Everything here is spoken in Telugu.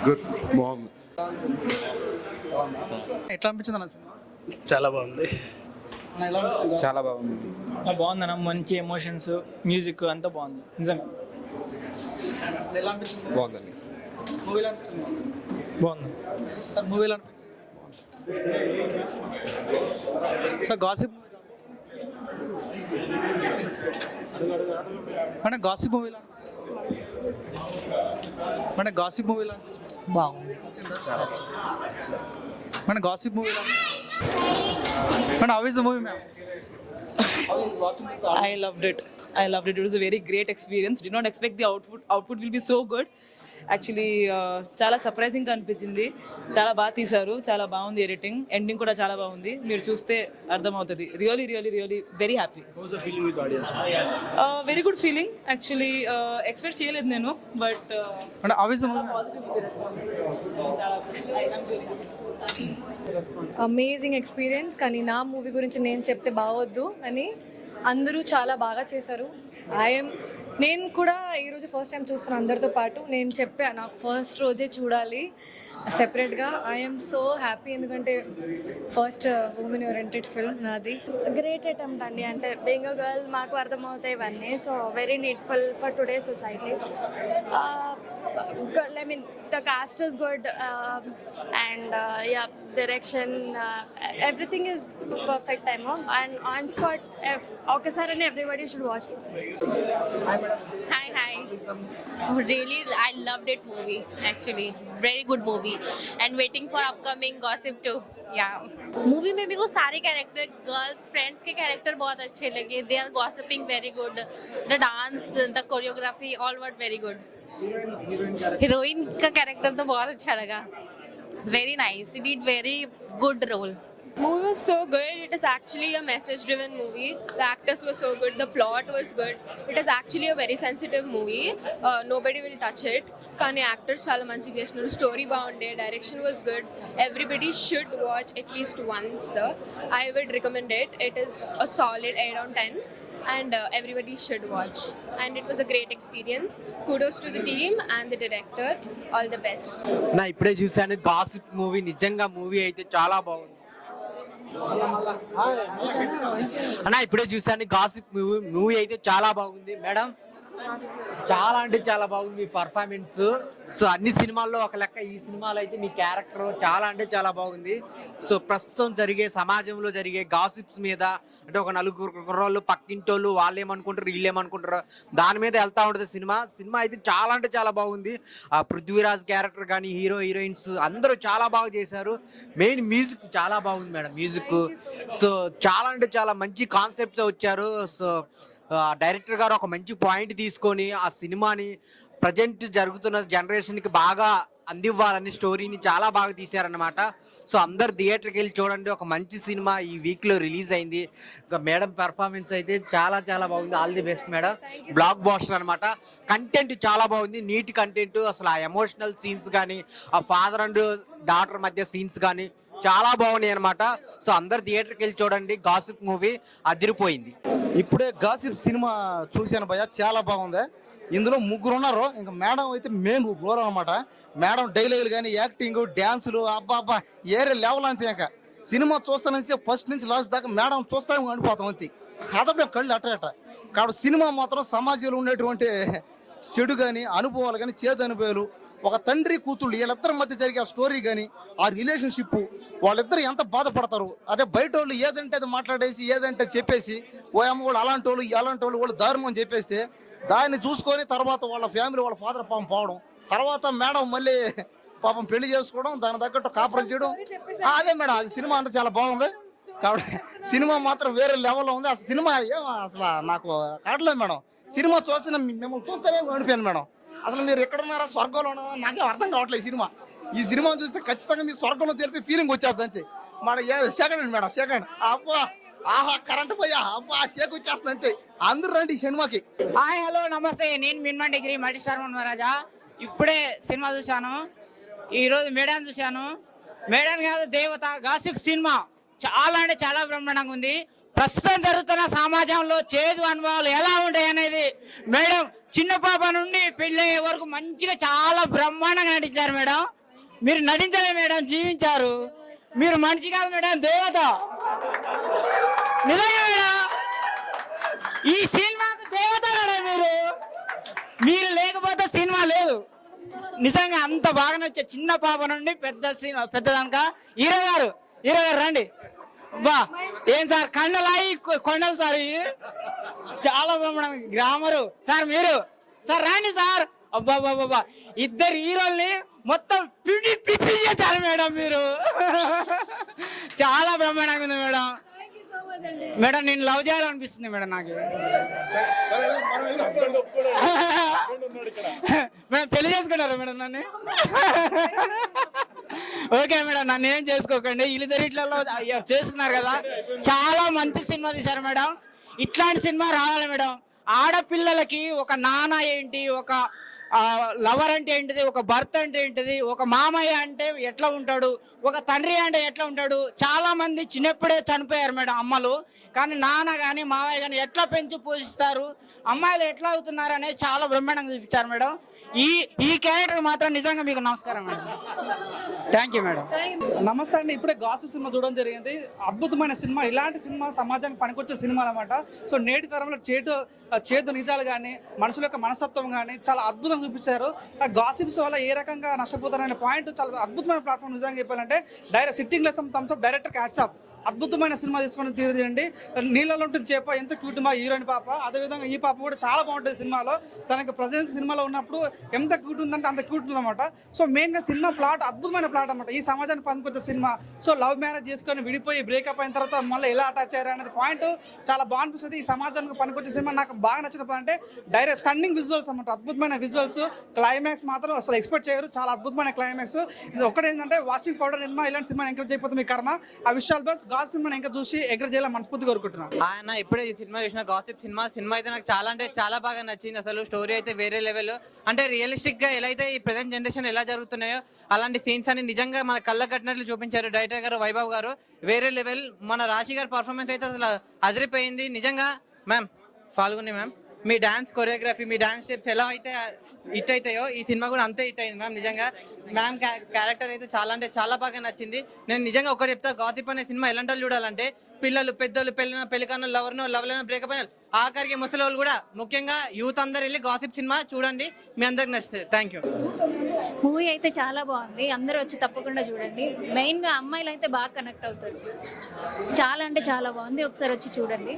గుడ్, బాగుంది. ఎట్లా అనిపించింది అన్న సినిమా? చాలా బాగుంది. ఎలా అనిపించింది? చాలా బాగుంది. బాగుందన్న, మంచి ఎమోషన్స్, మ్యూజిక్ అంతా బాగుంది నిజంగా. ఎలా అనిపించింది? బాగుందండి. మూవీలో అనిపించింది బాగుంది సార్. మూవీలో అనిపించింది సార్. గాసిప్ మన గాసిప్ మూవీలో బాగుంది. మన గాసిప్ మూవీలో మన how is the movie ma'am? I loved it. It was a very great experience. Did not expect the output will be so good. Actually, చాలా సర్ప్రైజింగ్ అనిపించింది. చాలా బాగా తీశారు, చాలా బాగుంది ఎడిటింగ్, ఎండింగ్ కూడా చాలా బాగుంది. మీరు చూస్తే అర్థమవుతుంది. Really really really very happy. Very good feeling. Actually expect చేయలేదు నేను, బట్ మన how is the movie? Amazing experience. కానీ నా మూవీ గురించి నేను చెప్తే బాగోద్దు అని అందరూ చాలా బాగా చేశారు. నేను కూడా ఈరోజు ఫస్ట్ టైం చూస్తున్నాను అందరితో పాటు. నేను చెప్పా నాకు ఫస్ట్ రోజే చూడాలి సెపరేట్గా. ఐఎమ్ సో హ్యాపీ, ఎందుకంటే ఫస్ట్ ఉమెన్ ఓరియంటెడ్ ఫిల్మ్ నాది. గ్రేట్ అటెంప్ట్ అండి. అంటే బీయింగ్ అ గర్ల్ మాకు అర్థమవుతాయి ఇవన్నీ. So very needful for today society. I mean, the cast is good, and yeah, direction, everything is perfect. And on spot, okay sir, and everybody should watch the film. Hi. Really, I loved it movie. Actually, very good movie. And waiting for upcoming Gossip 2. Yeah. Movie में भी वो सारे कैरेक्टर, गर्ल्स फ्रेंड्स के कैरेक्टर बहुत अच्छे लगे. They are gossiping very good. The dance, the choreography, all were very good. Heroine का कैरेक्टर तो बहुत अच्छा लगा. Very nice. He did very good role. Movie was so good. It is actually a message-driven movie. The actors were so good. The plot was good. It is actually a very sensitive movie. Nobody will touch it. కానీ యాక్టర్స్ చాలా మంచిగా చేసినారు. స్టోరీ బాగుండే, direction was good. Everybody should watch at least once. I would recommend it. It is a solid 8/10. And everybody should watch. And it was a great experience. Kudos to the team and the director. All the best. నా ఇప్పుడే చూసాను గాసిప్ మూవీ. నిజంగా మూవీ అయితే చాలా బాగుంది అన్న. ఇప్పుడే చూసాను గాసిప్ మూవీ అయితే చాలా బాగుంది మేడం. చాలా అంటే చాలా బాగుంది మీ పర్ఫార్మెన్స్. సో అన్ని సినిమాల్లో ఒక లెక్క, ఈ సినిమాలో అయితే మీ క్యారెక్టర్ చాలా అంటే చాలా బాగుంది. సో ప్రస్తుతం జరిగే సమాజంలో జరిగే గాసిప్స్ మీద, అంటే ఒక నలుగురు కుర్రోళ్ళు పక్కింటోళ్ళు వాళ్ళు ఏమనుకుంటారు వీళ్ళు ఏమనుకుంటారు దాని మీద వెళ్తూ ఉంటుంది సినిమా అయితే చాలా అంటే చాలా బాగుంది. ఆ పృథ్వీరాజ్ క్యారెక్టర్ కానీ హీరో హీరోయిన్స్ అందరూ చాలా బాగా చేశారు. మెయిన్ మ్యూజిక్ చాలా బాగుంది మేడం. మ్యూజిక్ సో చాలా అంటే చాలా మంచి కాన్సెప్ట్తో వచ్చారు. సో డైరెక్టర్ గారు ఒక మంచి పాయింట్ తీసుకొని ఆ సినిమాని ప్రజెంట్ జరుగుతున్న జనరేషన్కి బాగా అందివ్వాలని స్టోరీని చాలా బాగా తీశారనమాట. సో అందరు థియేటర్కి వెళ్ళి చూడండి. ఒక మంచి సినిమా ఈ వీక్లో రిలీజ్ అయింది. ఇంకా మేడం పెర్ఫార్మెన్స్ అయితే చాలా చాలా బాగుంది. All the best madam. Blockbuster అనమాట. కంటెంట్ చాలా బాగుంది, నీట్ కంటెంట్. అసలు ఆ ఎమోషనల్ సీన్స్ కానీ, ఆ ఫాదర్ అండ్ డాటర్ మధ్య సీన్స్ కానీ చాలా బాగున్నాయి అనమాట. సో అందరు థియేటర్కి వెళ్ళి చూడండి. గాసిప్ మూవీ అదిరిపోయింది. ఇప్పుడే గాసిప్ సినిమా చూశాను భయ్య, చాలా బాగుంది. ఇందులో ముగ్గురు ఉన్నారు. ఇంకా మేడం అయితే మెయిన్ రోల్ అనమాట. మేడం డైలాగులు కానీ, యాక్టింగ్, డ్యాన్సులు అబ్బా ఏరే లెవెల్ అంతే. ఇంకా సినిమా చూస్తానంటే ఫస్ట్ నుంచి లాస్ట్ దాకా మేడం చూస్తాను అనిపోతాం అంతే. కథ కళ్ళు అట్ట. కాబట్టి సినిమా మాత్రం సమాజంలో ఉండేటువంటి చెడు కానీ, అనుభవాలు కానీ, చేదు అనుభవాలు, ఒక తండ్రి కూతుళ్ళు వీళ్ళిద్దరి మధ్య జరిగే ఆ స్టోరీ కానీ, ఆ రిలేషన్షిప్, వాళ్ళిద్దరు ఎంత బాధపడతారు. అదే బయట వాళ్ళు ఏదంటే అది మాట్లాడేసి ఏదంటే చెప్పేసి ఓ అమ్మ వాళ్ళు అలాంటి వాళ్ళు వాళ్ళు దారుణం అని చెప్పేస్తే దాన్ని చూసుకొని తర్వాత వాళ్ళ ఫ్యామిలీ వాళ్ళ ఫాదర్ పాపం పోవడం, తర్వాత మేడం మళ్ళీ పాపం పెళ్లి చేసుకోవడం, దాని తగ్గట్టు కాపురం చేయడం. అదే మేడం, అది సినిమా అంటే చాలా బాగుంది. కాబట్టి సినిమా మాత్రం వేరే లెవెల్లో ఉంది. అసలు సినిమా అసలు నాకు కావట్లేదు మేడం. సినిమా చూస్తే మిమ్మల్ని చూస్తేనే అనిపోయాను మేడం. అసలు మీరు ఎక్కడున్నారా, స్వర్గంలో ఉన్నారా, నాకేం అర్థం కావట్లేదు. ఈ సినిమా చూస్తే ఖచ్చితంగా మీ స్వర్గంలో తెలిపి ఫీలింగ్ వచ్చేస్తుంది అంతే. మన సెకండ్ మేడం, సెకండ్ అబ్బా ఆహా కరెంట్ పోయా అబ్బా షేక్ వచ్చేస్తుంది అంతే. అందరూ రండి సినిమాకి. హాయ్ హలో నమస్తే, నేను మిన్మా డిగ్రీ మల్టీస్టార్ రాజా. ఇప్పుడే సినిమా చూశాను. ఈరోజు మేడం చూశాను. మేడం కాదు దేవత గాసిప్ సినిమా చాలా అంటే చాలా బ్రహ్మాండంగా ఉంది. ప్రస్తుతం జరుగుతున్న సమాజంలో చేదు అనుభవాలు ఎలా ఉంటాయి అనేది మేడం చిన్న పాప నుండి పెళ్ళయ్యే వరకు మంచిగా చాలా బ్రహ్మాండంగా నటించారు మేడం. మీరు నటించలేదు మేడం, జీవించారు. మీరు మనిషి కాదు మేడం, దేవత. నిజంగా మేడం, ఈ సినిమాకు దేవత మేడం. మీరు లేకపోతే సినిమా లేదు. నిజంగా అంత బాగా నచ్చే చిన్న పాప నుండి పెద్దదానిక. హీరో గారు రండి. బా ఏం సార్ కండలాయి కొండలు సార్, చాలా బ్రహ్మాండం. గ్రామరు సార్, మీరు సార్ రండి సార్. అబ్బా బాబా, ఇద్దరు హీరోల్ని మొత్తం పిపి చేశారు మేడం. మీరు చాలా బ్రహ్మాండంగా ఉంది మేడం. మేడం నేను లవ్ చేయాలనిపిస్తుంది మేడం నాకు. మేడం పెళ్లి చేసుకుంటారా మేడం నన్ను? ఓకే మేడం, నన్ను ఏం చేసుకోకండి. ఇల్లుదరిట్లలో చేసుకున్నారు కదా, చాలా మంచి సినిమా తీశారు మేడం. ఇట్లాంటి సినిమా రావాలి మేడం. ఆడపిల్లలకి ఒక నాన్న ఏంటి, ఒక లవర్ అంటే ఏంటిది, ఒక భర్త అంటే ఏంటిది, ఒక మామయ్య అంటే ఎట్లా ఉంటాడు, ఒక తండ్రి అంటే ఎట్లా ఉంటాడు. చాలా మంది చిన్నప్పుడే చనిపోయారు మేడం అమ్మలు. కానీ నాన్న కానీ మామయ్య కానీ ఎట్లా పెంచి పోషిస్తారు, అమ్మాయిలు ఎట్లా అవుతున్నారు అనేది చాలా బ్రహ్మాండంగా చూపించారు మేడం. ఈ క్యారెక్టర్ మాత్రం నిజంగా మీకు నమస్కారం మేడం. Thank you madam. నమస్తే అండి. ఇప్పుడే గాసిప్ సినిమా చూడడం జరిగింది. అద్భుతమైన సినిమా. ఇలాంటి సినిమా సమాజానికి పనికొచ్చే సినిమా అనమాట. సో నేటి తరంలో చేదు నిజాలు కానీ మనుషుల యొక్క మనస్తత్వం కానీ చాలా అద్భుతంగా చూపించారు. ఆ గాసిప్స్ వల్ల ఏ రకంగా నష్టపోతారనే పాయింట్ చాలా అద్భుతమైన ప్లాట్ఫామ్. నిజంగా చెప్పాలంటే sitting less thumbs up director hats off. అద్భుతమైన సినిమా తీసుకొని తీరండి. నీళ్ళలో ఉంటుంది చేప, ఎంత క్యూట్ మా హీరోయిన్ పాప. అదేవిధంగా ఈ పాప కూడా చాలా బాగుంటుంది సినిమాలో. తనకి ప్రజెన్స్ సినిమాలో ఉన్నప్పుడు ఎంత క్యూట్ ఉందంటే అంత క్యూట్ ఉందన్నమాట. సో మెయిన్గా సినిమా ప్లాట్ అద్భుతమైన ప్లాట్ అనమాట. ఈ సమాజానికి పనికొచ్చే సినిమా. సో లవ్ మ్యారేజ్ చేసుకొని విడిపోయి బ్రేకప్ అయిన తర్వాత మళ్ళీ ఎలా అటాచ్ అయ్యారు అనేది పాయింట్ చాలా బాగా అనిపిస్తుంది. ఈ సమాజానికి పనికొచ్చే సినిమా. నాకు బాగా నచ్చిన అంటే డైరెక్ట్ స్టన్నింగ్ విజువల్స్ అనమాట. అద్భుతమైన విజువల్స్. క్లైమాక్స్ మాత్రం అసలు ఎక్స్పెక్ట్ చేయరు. చాలా అద్భుతమైన క్లైమాక్స్. ఒకటేంటంటే వాషింగ్ పౌడర్ సినిమా ఇలాంటి సినిమా ఎంకరేజ్ అయిపోతుంది మీ కర్మ. ఆ విషయాలు బస్ గాస్ సినిమాని ఇంకా చూసి ఎంకరేజ్ చేయాలని మనస్ఫూర్తిగా కోరుకుంటున్నాను. ఆయన ఇప్పుడే ఈ సినిమా చూసిన గాసిప్ సినిమా అయితే నాకు చాలా అంటే చాలా బాగా నచ్చింది. అసలు స్టోరీ అయితే వేరే లెవెల్. అంటే రియలిస్టిక్ గా ఎలా అయితే ఈ ప్రెజెంట్ జనరేషన్ ఎలా జరుగుతున్నాయో అలాంటి సీన్స్ అని నిజంగా మన కళ్ళ కట్టినట్లు చూపించారు డైరెక్టర్ గారు వైభవ్ గారు. వేరే లెవెల్. మన రాశి గారి పర్ఫార్మెన్స్ అయితే అసలు అదిరిపోయింది నిజంగా. మ్యామ్ ఫాల్గుని మ్యామ్, మీ డాన్స్ కొరియోగ్రఫీ, మీ డాన్స్ స్టెప్స్ ఎలా అయితే హిట్ అవుతాయో ఈ సినిమా కూడా అంతే హిట్ అయింది మ్యామ్. నిజంగా మ్యామ్ క్యారెక్టర్ అయితే చాలా అంటే చాలా బాగా నచ్చింది. నేను నిజంగా ఒకటి చెప్తా, గాసిప్ అనే సినిమా ఎలాంటి వాళ్ళు చూడాలంటే పిల్లలు, పెద్దలు, పెళ్ళికన్నా లవ్లైనా బ్రేకప్ అయినా ఆఖరికి ముసలి వాళ్ళు కూడా, ముఖ్యంగా యూత్ అందరు వెళ్ళి గాసిప్ సినిమా చూడండి, మీ అందరికి నచ్చుతుంది. Thank you. మూవీ అయితే చాలా బాగుంది. అందరూ వచ్చి తప్పకుండా చూడండి. మెయిన్గా అమ్మాయిలు అయితే బాగా కనెక్ట్ అవుతారు. చాలా అంటే చాలా బాగుంది. ఒకసారి వచ్చి చూడండి.